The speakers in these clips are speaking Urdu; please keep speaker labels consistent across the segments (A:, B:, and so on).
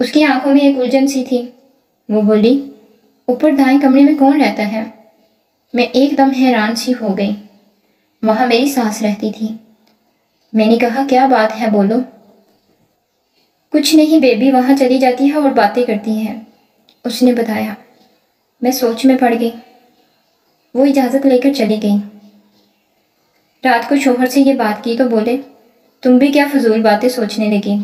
A: اس کی آنکھوں میں ایک الجھن سی تھی۔ وہ بولی، اوپر دائیں کمرے میں کون رہتا ہے؟ میں ایک دم حیران سی ہو گئی۔ وہاں میری ساس رہتی تھی۔ میں نے کہا، کیا بات ہے، بولو۔ کچھ نہیں بیبی، وہاں چلی جاتی ہے اور باتیں کرتی ہے، اس نے بتایا۔ میں سوچ میں پڑ گئی۔ وہ اجازت لے کر چلی گئی۔ رات کو شوہر سے یہ بات کی تو بولے، تم بھی کیا فضول باتیں سوچنے لگی؟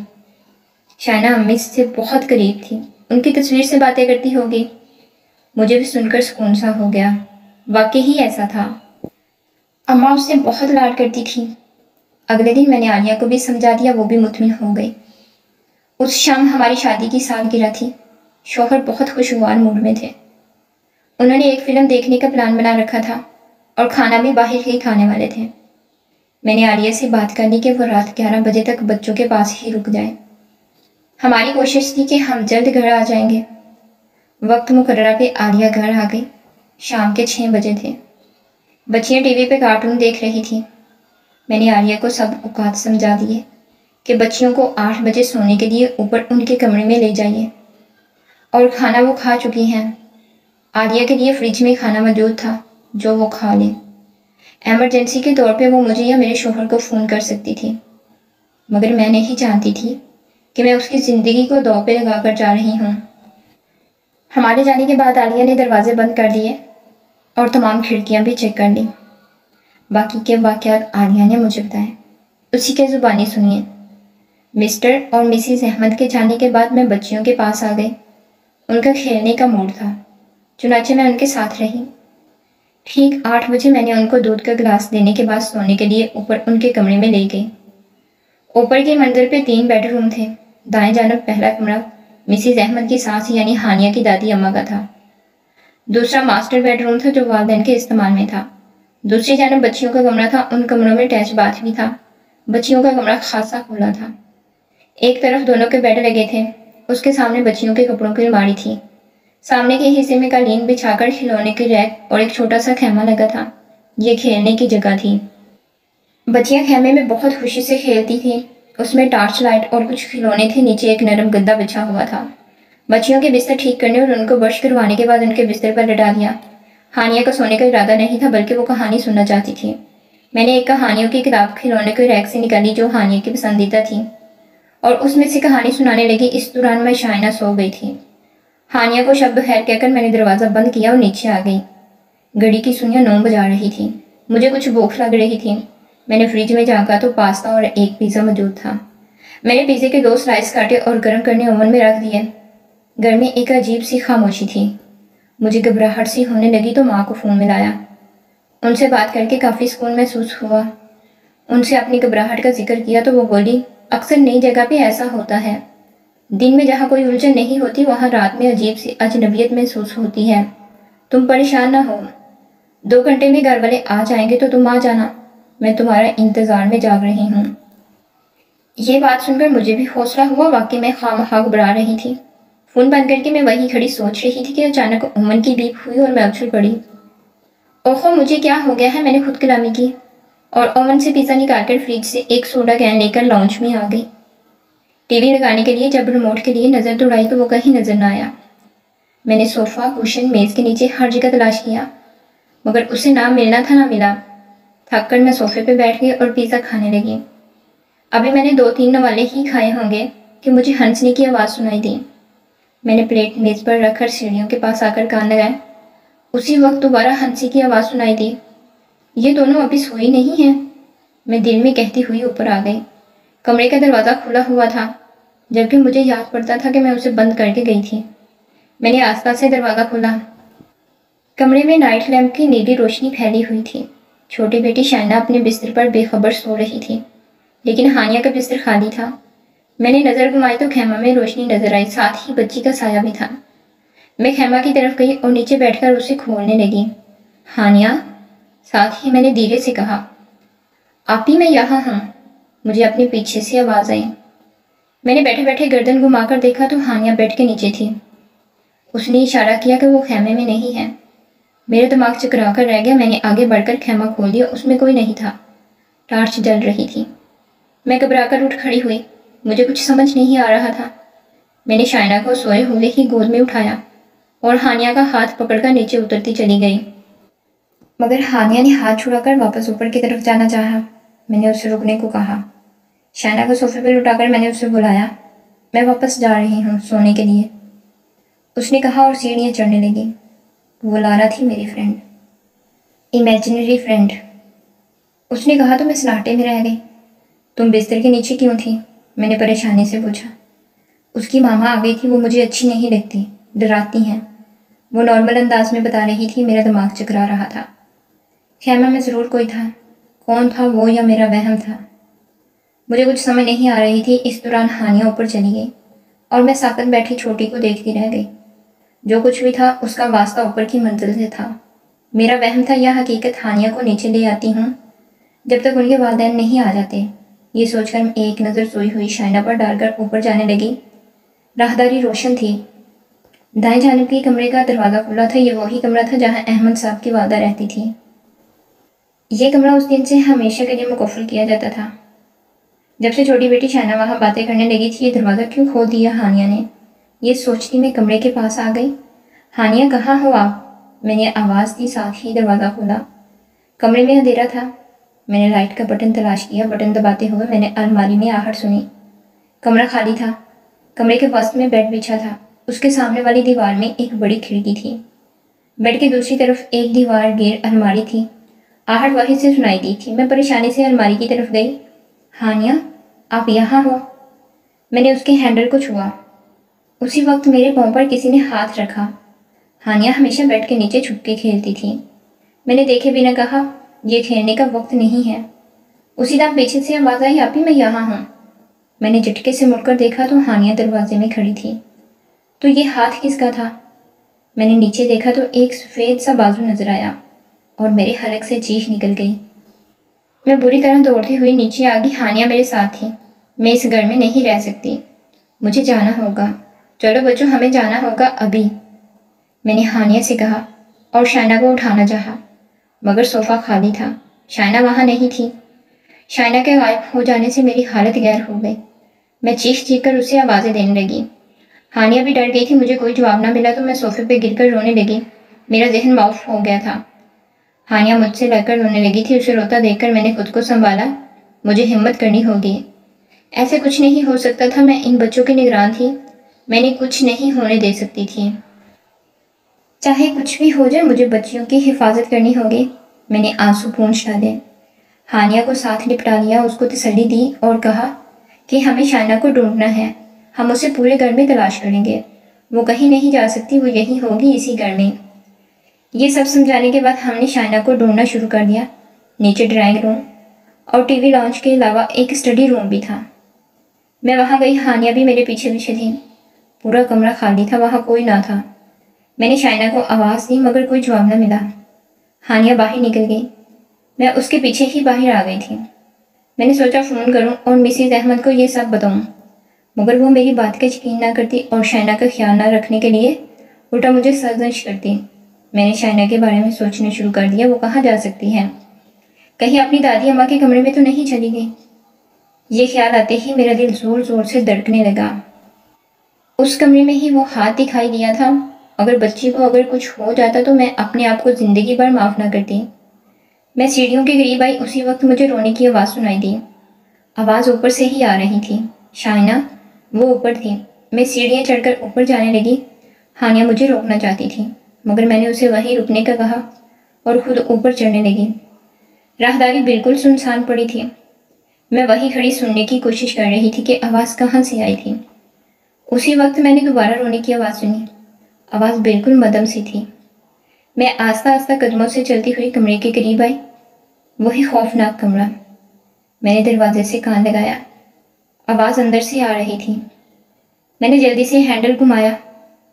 A: شائنہ امی سے بہت قریب تھی، ان کی تصویر سے باتیں کرتی ہوگی۔ مجھے بھی سن کر سکون سا ہو گیا۔ واقعی ہی ایسا تھا۔ اماں اس سے بہت لاڈ کرتی تھی۔ اگلے دن میں نے عالیہ کو بھی سمجھا دیا، وہ بھی مطمئن ہو گئی۔ اس شام ہماری شادی کی سالگرہ تھی۔ شوہر بہت خوشگوار موڈ میں تھے۔ انہوں نے ایک فلم دیکھنے کا پلان بنا رکھا تھا اور کھانا بھی باہر ہی کھانے والے تھے۔ میں نے عالیہ سے بات کر لی کہ وہ رات 11 بجے تک بچوں کے پاس ہی رک جائے۔ ہماری کوشش تھی کہ ہم جلد گھر آ جائیں گے۔ وقت مقررہ پہ عالیہ گھر آ گئی۔ شام کے 6 بجے تھے۔ بچیاں ٹی وی پہ کارٹون دیکھ رہی تھیں۔ میں نے عالیہ کو سب اوقات سمجھا دیے کہ بچیوں کو 8 بجے سونے کے لیے اوپر ان کے کمرے میں لے جائیے، اور کھانا وہ کھا چکی ہیں۔ عالیہ کے لیے فریج میں کھانا موجود تھا، جو وہ کھا لیں۔ ایمرجنسی کے طور پہ وہ مجھے یا میرے شوہر کو فون کر سکتی تھی، مگر میں نہیں جانتی تھی کہ میں اس کی زندگی کو داؤ پہ لگا کر جا رہی ہوں۔ ہمارے جانے کے بعد عالیہ نے دروازے بند کر دیے اور تمام کھڑکیاں بھی چیک کر لیں۔ باقی کے واقعات عالیہ نے مجھے بتائے، اسی کے زبانی سنیے۔ مسٹر اور مسز احمد کے جانے کے بعد میں بچیوں کے پاس آ گئی۔ ان کا کھیلنے کا موڈ تھا، چنانچہ میں ان کے ساتھ رہی۔ ٹھیک 8 بجے میں نے ان کو دودھ کا گلاس دینے کے بعد سونے کے لیے اوپر ان کے کمرے میں لے گئی۔ اوپر کے منزل پہ 3 بیڈ روم تھے۔ دائیں جانب پہلا کمرہ مسز احمد کی ساس یعنی ہانیہ کی دادی اماں کا تھا۔ دوسرا ماسٹر بیڈ روم تھا جو والدین کے استعمال میں تھا۔ دوسری جانب بچیوں کا کمرہ تھا، ان کمروں میں اٹیچ باتھ بھی تھا۔ بچیوں کا کمرہ خاصا کھلا تھا۔ ایک طرف دونوں کے بیڈ لگے تھے، اس کے سامنے بچیوں کے کپڑوں کی الماری تھی۔ سامنے کے حصے میں قالین بچھا کر کھلونے کی ریک اور ایک چھوٹا سا خیمہ لگا تھا۔ یہ کھیلنے کی جگہ تھی۔ بچیاں خیمے میں بہت خوشی سے کھیلتی تھیں۔ اس میں ٹارچ لائٹ اور کچھ کھلونے تھے، نیچے ایک نرم گدا بچھا ہوا تھا۔ بچیوں کے بستر ٹھیک کرنے اور ان کو برش کروانے کے بعد ان کے بستر پر لٹا دیا۔ ہانیہ کا سونے کا ارادہ نہیں تھا، بلکہ وہ کہانی سننا چاہتی تھی۔ میں نے ایک کہانیوں کی کتاب کھلونے کے ریک سے نکالی جو ہانیہ کی پسندیدہ تھی، اور اس میں سے کہانی سنانے لگی۔ اس دوران میں شائنہ سو گئی تھی۔ ہانیہ کو شب بخیر کہہ کر میں نے دروازہ بند کیا اور نیچے آ گئی۔ گھڑی کی سوئیاں 9 بجا رہی تھی۔ مجھے کچھ بھوک لگ رہی تھی۔ میں نے فریج میں جھانکا تو پاستا اور ایک پیزا موجود تھا۔ میں نے پیزے کے 2 سلائس کاٹے اور گرم کرنے اوون میں رکھ دیے۔ گھر میں ایک عجیب سی خاموشی تھی۔ مجھے گھبراہٹ سی ہونے لگی تو ماں کو فون ملایا۔ ان سے بات کر کے کافی سکون محسوس ہوا۔ ان سے اپنی گھبراہٹ کا ذکر کیا تو وہ بولی، اکثر نئی جگہ پہ ایسا ہوتا ہے۔ دن میں جہاں کوئی الجھن نہیں ہوتی وہاں رات میں عجیب سی اجنبیت محسوس ہوتی ہے۔ تم پریشان نہ ہو، 2 گھنٹے میں گھر والے آ جائیں گے تو تم آ جانا، میں تمہارا انتظار میں جاگ رہی ہوں۔ یہ بات سن کر مجھے بھی حوصلہ ہوا، واقعی میں خواہ گھبرا رہی تھی۔ فون بند کر کے میں وہیں کھڑی سوچ رہی تھی کہ اچانک اوون کی بیپ ہوئی اور میں اچھل پڑی۔ اوہو، مجھے کیا ہو گیا ہے، میں نے خود کلامی کی اور اوون سے پیزا نکال کر فریج سے ایک سوڈا کین لے کر لاؤنج میں آ گئی۔ ٹی وی لگانے کے لیے جب ریموٹ کے لیے نظر دوڑائی تو وہ کہیں نظر نہ آیا۔ میں نے صوفہ، کوشن، میز کے نیچے ہر جگہ تلاش کیا، مگر اسے نہ ملنا تھا نہ ملا۔ تھک کر میں صوفے پہ بیٹھ گئی اور پیزا کھانے لگی۔ ابھی میں نے 2-3 نوالے ہی کھائے ہوں گے کہ مجھے ہنسنے کی آواز سنائی دی۔ میں نے پلیٹ میز پر رکھ کر سیڑھیوں کے پاس آ کر کان لگائے۔ اسی وقت دوبارہ ہنسی کی آواز سنائی دی۔ یہ دونوں ابھی سوئی نہیں ہیں، میں دل میں کہتی ہوئی اوپر آ گئی۔ کمرے کا دروازہ کھلا ہوا تھا، جبکہ مجھے یاد پڑتا تھا کہ میں اسے بند کر کے گئی تھی۔ میں نے آس پاس سے دروازہ کھولا۔ کمرے میں نائٹ لیمپ کی نیلی روشنی پھیلی ہوئی تھی۔ چھوٹی بیٹی شائنہ اپنے بستر پر بے خبر سو رہی تھی، لیکن ہانیہ کا بستر خالی تھا۔ میں نے نظر گھمائی تو خیمہ میں روشنی نظر آئی، ساتھ ہی بچی کا سایہ بھی تھا۔ میں خیمہ کی طرف گئی اور نیچے بیٹھ کر اسے کھولنے لگی۔ ہانیہ، ساتھ ہی میں نے دھیرے سے کہا، آپی میں یہاں ہوں۔ مجھے اپنے پیچھے سے آواز آئی۔ میں نے بیٹھے بیٹھے گردن گھما کر دیکھا تو ہانیہ بیڈ کے نیچے تھی۔ اس نے اشارہ کیا کہ وہ خیمے میں نہیں ہے۔ میرا دماغ چکرا کر رہ گیا۔ میں نے آگے بڑھ کر خیمہ کھول دیا، اس میں کوئی نہیں تھا۔ ٹارچ جل رہی تھی۔ میں گھبرا کر اٹھ کھڑی ہوئی، مجھے کچھ سمجھ نہیں آ رہا تھا۔ میں نے شائنہ کو سوئے ہوئے ہی گود میں اٹھایا اور ہانیہ کا ہاتھ پکڑ کر نیچے اترتی چلی گئی، مگر ہانیہ نے ہاتھ چھڑا کر واپس اوپر کی طرف جانا چاہا۔ میں نے اسے رکنے کو کہا۔ شائنہ کو صوفے پر اٹھا کر میں نے اسے بلایا۔ میں واپس جا رہی ہوں سونے کے لیے، اس نے کہا اور سیڑھیاں چڑھنے لگی۔ وہ لارا تھی، میری فرینڈ، امیجنری فرینڈ۔ اس نے کہا تو میں سناٹے میں رہ گئی۔ تم بستر کے نیچے کیوں تھی؟ میں نے پریشانی سے پوچھا۔ اس کی ماما آ گئی تھی، وہ مجھے اچھی نہیں لگتی، ڈراتی ہیں، وہ نارمل انداز میں بتا رہی تھی۔ میرا دماغ چکرا رہا تھا۔ خیمہ میں ضرور کوئی تھا، کون تھا وہ، یا میرا وہم تھا؟ مجھے کچھ سمجھ نہیں آ رہی تھی۔ اس دوران ہانیہ اوپر چلی گئی اور میں ساکت بیٹھی چھوٹی کو دیکھتی رہ گئی۔ جو کچھ بھی تھا اس کا واسطہ اوپر کی منزل سے تھا۔ میرا وہم تھا یا حقیقت؟ ہانیہ کو نیچے لے آتی ہوں جب تک ان کے والدین نہیں آ جاتے، یہ سوچ کر میں ایک نظر سوئی ہوئی شائنہ پر ڈال کر اوپر جانے لگی۔ راہداری روشن تھی۔ دائیں جانب کے کمرے کا دروازہ کھلا تھا۔ یہ وہی کمرہ تھا جہاں احمد صاحب کی والدہ رہتی تھی۔ یہ کمرہ اس دن سے ہمیشہ کے لیے مقفل کیا جاتا تھا جب سے چھوٹی بیٹی شائنہ وہاں باتیں کرنے لگی تھی۔ یہ دروازہ کیوں کھول دیا ہانیہ نے؟ یہ سوچتی میں کمرے کے پاس آ گئی۔ ہانیہ کہاں ہو آپ؟ میں نے آواز دی، ساتھ ہی دروازہ کھولا۔ کمرے میں اندھیرا تھا۔ میں نے لائٹ کا بٹن تلاش کیا۔ بٹن دباتے ہوئے میں نے الماری میں آہٹ سنی۔ کمرہ خالی تھا۔ کمرے کے وسط میں بیڈ بچھا تھا۔ اس کے سامنے والی دیوار میں ایک بڑی کھڑکی تھی۔ بیڈ کی دوسری طرف ایک دیوار گیر الماری تھی۔ آہٹ وہیں سے سنائی دی تھی۔ میں پریشانی سے الماری کی طرف گئی۔ ہانیہ، آپ یہاں ہو؟ میں نے اس کے ہینڈل کو چھوا۔ اسی وقت میرے پاؤں پر کسی نے ہاتھ رکھا۔ ہانیہ ہمیشہ بیڈ کے نیچے چھپ کے کھیلتی تھی۔ میں نے دیکھے بنا کہا، یہ کھیلنے کا وقت نہیں ہے۔ اسی دم پیچھے سے آواز آئی، آپی میں یہاں ہوں۔ میں نے جھٹکے سے مڑ کر دیکھا تو ہانیہ دروازے میں کھڑی تھی۔ تو یہ ہاتھ کس کا تھا؟ میں نے نیچے دیکھا تو ایک سفید سا بازو نظر آیا اور میرے حلق سے چیخ نکل گئی۔ میں بری طرح دوڑتی ہوئی نیچے آ گئی۔ ہانیہ میرے ساتھ تھی۔ میں اس گھر میں نہیں رہ سکتی، مجھے جانا ہوگا۔ چلو بچوں، ہمیں جانا ہوگا ابھی، میں نے ہانیہ سے کہا اور شائنہ کو اٹھانا چاہا، مگر صوفہ خالی تھا۔ شائنہ وہاں نہیں تھی۔ شائنہ کے غائب ہو جانے سے میری حالت غیر ہو گئی۔ میں چیخ چیخ کر اسے آوازیں دینے لگی۔ ہانیہ بھی ڈر گئی تھی۔ مجھے کوئی جواب نہ ملا تو میں صوفے پہ گر کر رونے لگی۔ میرا ذہن معاف ہو گیا تھا۔ ہانیہ مجھ سے لگ کر رونے لگی تھی۔ اسے روتا دیکھ کر میں نے خود کو سنبھالا۔ مجھے ہمت کرنی ہوگی، ایسے کچھ نہیں ہو سکتا تھا۔ میں ان بچوں کی نگران تھی، میں نے کچھ نہیں ہونے دے سکتی تھی۔ چاہے کچھ بھی ہو جائے، مجھے بچیوں کی حفاظت کرنی ہوگی۔ میں نے آنسو پونچھ ڈالے۔ ہانیہ کو ساتھ لپٹا لیا، اس کو تسلی دی اور کہا کہ ہمیں شائنہ کو ڈھونڈنا ہے، ہم اسے پورے گھر میں تلاش کریں گے، وہ کہیں نہیں جا سکتی، وہ یہی ہوگی اسی گھر میں۔ یہ سب سمجھانے کے بعد ہم نے شائنہ کو ڈھونڈنا شروع کر دیا۔ نیچے ڈرائنگ روم اور ٹی وی لاؤنج کے علاوہ ایک اسٹڈی روم بھی تھا۔ میں وہاں گئی، ہانیہ بھی میرے پیچھے پیچھے تھی۔ پورا کمرہ خالی تھا، وہاں کوئی نہ تھا۔ میں نے شائنہ کو آواز دی مگر کوئی جواب نہ ملا۔ ہانیہ باہر نکل گئی، میں اس کے پیچھے ہی باہر آ گئی تھی۔ میں نے سوچا فون کروں اور مسز احمد کو یہ سب بتاؤں، مگر وہ میری بات کا یقین نہ کرتی اور شائنہ کا خیال نہ رکھنے کے لیے الٹا مجھے سرزنش کرتی۔ میں نے شائنہ کے بارے میں سوچنا شروع کر دیا۔ وہ کہاں جا سکتی ہے؟ کہیں اپنی دادی اماں کے کمرے میں تو نہیں چلی گئی؟ یہ خیال آتے ہی میرا دل زور زور سے دھڑکنے لگا۔ اس کمرے میں ہی وہ ہاتھ دکھائی دیا تھا۔ اگر بچی کو اگر کچھ ہو جاتا تو میں اپنے آپ کو زندگی بھر معاف نہ کرتی۔ میں سیڑھیوں کے قریب آئی، اسی وقت مجھے رونے کی آواز سنائی دی۔ آواز اوپر سے ہی آ رہی تھی۔ شائنہ، وہ اوپر تھی۔ میں سیڑھیاں چڑھ کر اوپر جانے لگی۔ ہانیہ مجھے روکنا چاہتی تھی مگر میں نے اسے وہیں رکنے کا کہا اور خود اوپر چڑھنے لگی۔ راہداری بالکل سنسان پڑی تھی۔ میں وہیں کھڑی سننے کی کوشش کر رہی تھی کہ آواز کہاں سے آئی تھی۔ اسی وقت میں نے دوبارہ رونے کی آواز سنی۔ آواز بالکل مدھم سی تھی۔ میں آہستہ آہستہ قدموں سے چلتی ہوئی کمرے کے قریب آئی۔ وہی خوفناک کمرہ۔ میں نے دروازے سے کان لگایا۔ آواز اندر سے آ رہی تھی۔ میں نے جلدی سے ہینڈل گھمایا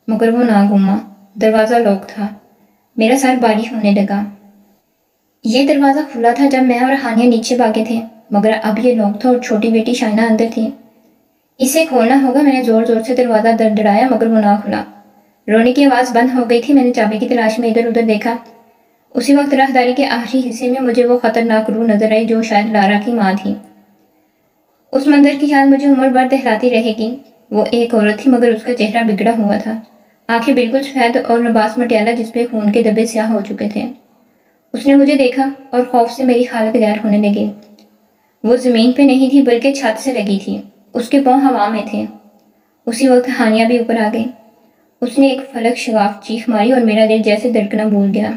A: مگر وہ نہ گھوما۔ دروازہ لاک تھا۔ میرا سر بھاری ہونے لگا۔ یہ دروازہ کھلا تھا جب میں اور ہانیہ نیچے بھاگے تھے، مگر اب یہ لاک تھا اور چھوٹی بیٹی شائنہ اندر تھی۔ اسے کھولنا ہوگا۔ میں نے زور زور سے دروازہ دڑدڑایا مگر وہ نہ کھلا۔ رونے کی آواز بند ہو گئی تھی۔ میں نے چابی کی تلاش میں ادھر ادھر دیکھا۔ اسی وقت راہداری کے آخری حصے میں مجھے وہ خطرناک روح نظر آئی جو شاید لارا کی ماں تھی۔ اس منظر کی یاد مجھے عمر بھر دہلاتی رہے گی۔ وہ ایک عورت تھی مگر اس کا چہرہ بگڑا ہوا تھا، آنکھیں بالکل سفید اور لباس مٹیالہ جس پہ خون کے دھبے سیاہ ہو چکے تھے۔ اس نے مجھے دیکھا اور خوف سے میری حالت غیر ہونے لگی۔ وہ زمین پہ نہیں تھی بلکہ چھت سے لگی تھی، اس کے پاؤں ہوا میں تھے۔ اسی وقت ہانیہ بھی اوپر آ گئی۔ اس نے ایک فلک شگاف چیخ ماری اور میرا دل جیسے دھڑکنا بھول گیا۔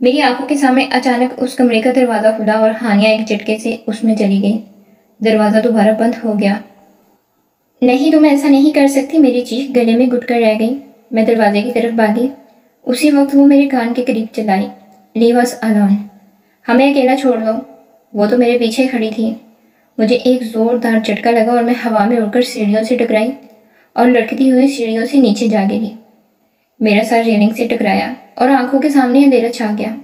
A: میری آنکھوں کے سامنے اچانک اس کمرے کا دروازہ کھلا اور ہانیہ ایک جھٹکے سے اس میں چلی گئی۔ دروازہ دوبارہ بند ہو گیا۔ نہیں، تم ایسا نہیں کر سکتی، میری چیخ گلے میں گھٹ کر رہ گئی۔ میں دروازے کی طرف بھاگی۔ اسی وقت وہ میرے کان کے قریب چلائی، لیو اس الون، ہمیں اکیلا چھوڑ دو۔ وہ تو میرے پیچھے کھڑی تھی۔ مجھے ایک زوردار جھٹکا لگا اور میں ہوا میں اڑ کر سیڑھیوں سے ٹکرائی اور لڑکتی ہوئی سیڑھیوں سے نیچے جا گری۔ میرا سر ریلنگ سے ٹکرایا اور آنکھوں کے سامنے اندھیرا چھا گیا۔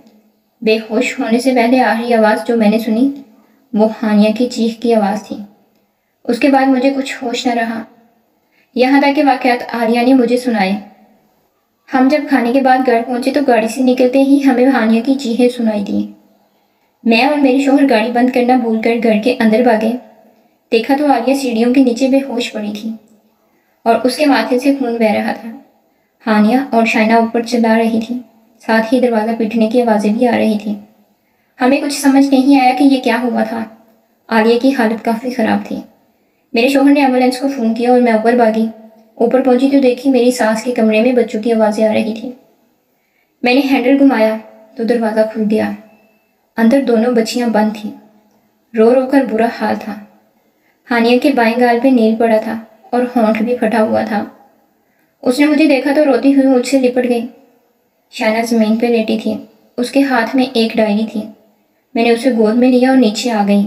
A: بے ہوش ہونے سے پہلے آخری آواز جو میں نے سنی وہ ہانیہ کی چیخ کی آواز تھی۔ اس کے بعد مجھے کچھ ہوش نہ رہا، یہاں تک کہ واقعات عالیہ نے مجھے سنائے۔ ہم جب کھانے کے بعد گھر پہنچے تو گاڑی سے نکلتے ہی ہمیں ہانیہ کی چیخیں سنائی دیں۔ میں اور میرے شوہر گاڑی بند کرنا بھول کر گھر کے اندر بھاگے۔ دیکھا تو عالیہ سیڑھیوں کے نیچے بے ہوش پڑی تھی اور اس کے ماتھے سے خون بہہ رہا تھا۔ ہانیہ اور شائنہ اوپر چلا رہی تھی، ساتھ ہی دروازہ پیٹنے کی آوازیں بھی آ رہی تھیں۔ ہمیں کچھ سمجھ نہیں آیا کہ یہ کیا ہوا تھا۔ عالیہ کی حالت کافی خراب تھی۔ میرے شوہر نے ایمبولینس کو فون کیا اور میں اوپر بھاگی۔ اوپر پہنچی تو دیکھی میری ساس کے کمرے میں بچوں کی آوازیں آ رہی تھیں۔ میں نے ہینڈل گھمایا تو دروازہ کھل گیا۔ اندر دونوں بچیاں بند تھیں۔ رو رو کر برا حال تھا۔ ہانیہ کے بائیں گال پہ نیل پڑا تھا اور ہونٹ بھی پھٹا ہوا تھا۔ اس نے مجھے دیکھا تو روتی ہوئی مجھ سے لپٹ گئی۔ شائنہ زمین پہ لیٹی تھی، اس کے ہاتھ میں ایک ڈائری تھی۔ میں نے اسے گود میں لیا اور نیچے آ گئی۔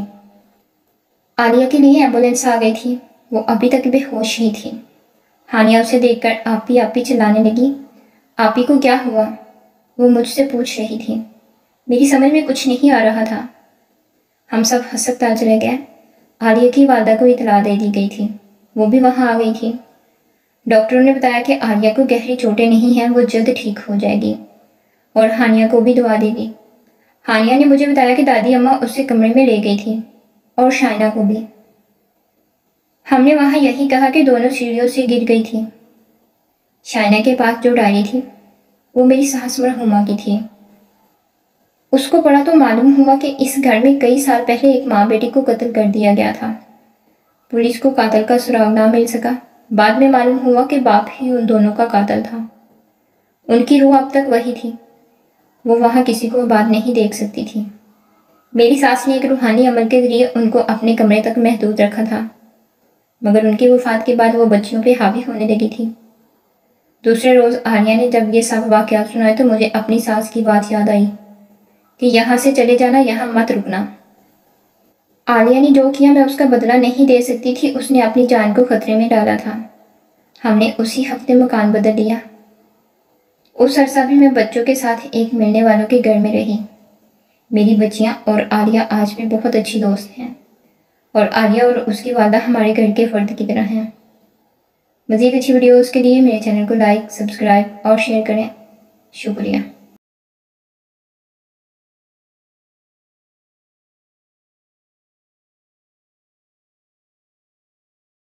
A: عالیہ کے لیے ایمبولینس آ گئی تھی، وہ ابھی تک بے ہوش ہی تھی۔ ہانیہ اسے دیکھ کر آپی آپی چلانے لگی۔ آپی کو کیا ہوا؟ وہ مجھ سے پوچھ رہی تھی۔ میری سمجھ میں کچھ نہیں آ رہا تھا۔ ہم سب ہسپتال چلے گئے۔ عالیہ کی والدہ کو اطلاع دے دی گئی تھی، وہ بھی وہاں آ گئی تھی۔ ڈاکٹروں نے بتایا کہ عالیہ کو گہری چوٹیں نہیں ہیں، وہ جلد ٹھیک ہو جائے گی، اور ہانیہ کو بھی دعا دے دی۔ ہانیہ نے مجھے بتایا کہ دادی اماں اسے کمرے میں لے گئی تھی اور شائنہ کو بھی۔ ہم نے وہاں یہی کہا کہ دونوں سیڑھیوں سے گر گئی تھی۔ شائنہ کے پاس جو ڈائری تھی وہ میری ساس مرحومہ کی تھی۔ اس کو پڑھا تو معلوم ہوا کہ اس گھر میں کئی سال پہلے ایک ماں بیٹی کو قتل کر دیا گیا تھا۔ پولیس کو قاتل کا سراغ نہ مل سکا۔ بعد میں معلوم ہوا کہ باپ ہی ان دونوں کا قاتل تھا۔ ان کی روح اب تک وہی تھی، وہ وہاں کسی کو آباد نہیں دیکھ سکتی تھی۔ میری ساس نے ایک روحانی عمل کے ذریعے ان کو اپنے کمرے تک محدود رکھا تھا، مگر ان کی وفات کے بعد وہ بچیوں پہ حاوی ہونے لگی تھی۔ دوسرے روز عالیہ نے جب یہ سب واقعات سنائے تو مجھے اپنی ساس کی بات یاد آئی کہ یہاں سے چلے جانا، یہاں مت رکنا۔ عالیہ نے جو کیا میں اس کا بدلہ نہیں دے سکتی تھی، اس نے اپنی جان کو خطرے میں ڈالا تھا۔ ہم نے اسی ہفتے مکان بدل لیا۔ اس عرصہ بھی میں بچوں کے ساتھ ایک ملنے والوں کے گھر میں رہی۔ میری بچیاں اور عالیہ آج بھی بہت اچھی دوست ہیں، اور عالیہ اور اس کی والدہ ہمارے گھر کے فرد کی طرح ہیں۔ مزید اچھی ویڈیوز کے لیے میرے چینل کو لائک، سبسکرائب اور شیئر کریں۔ شکریہ۔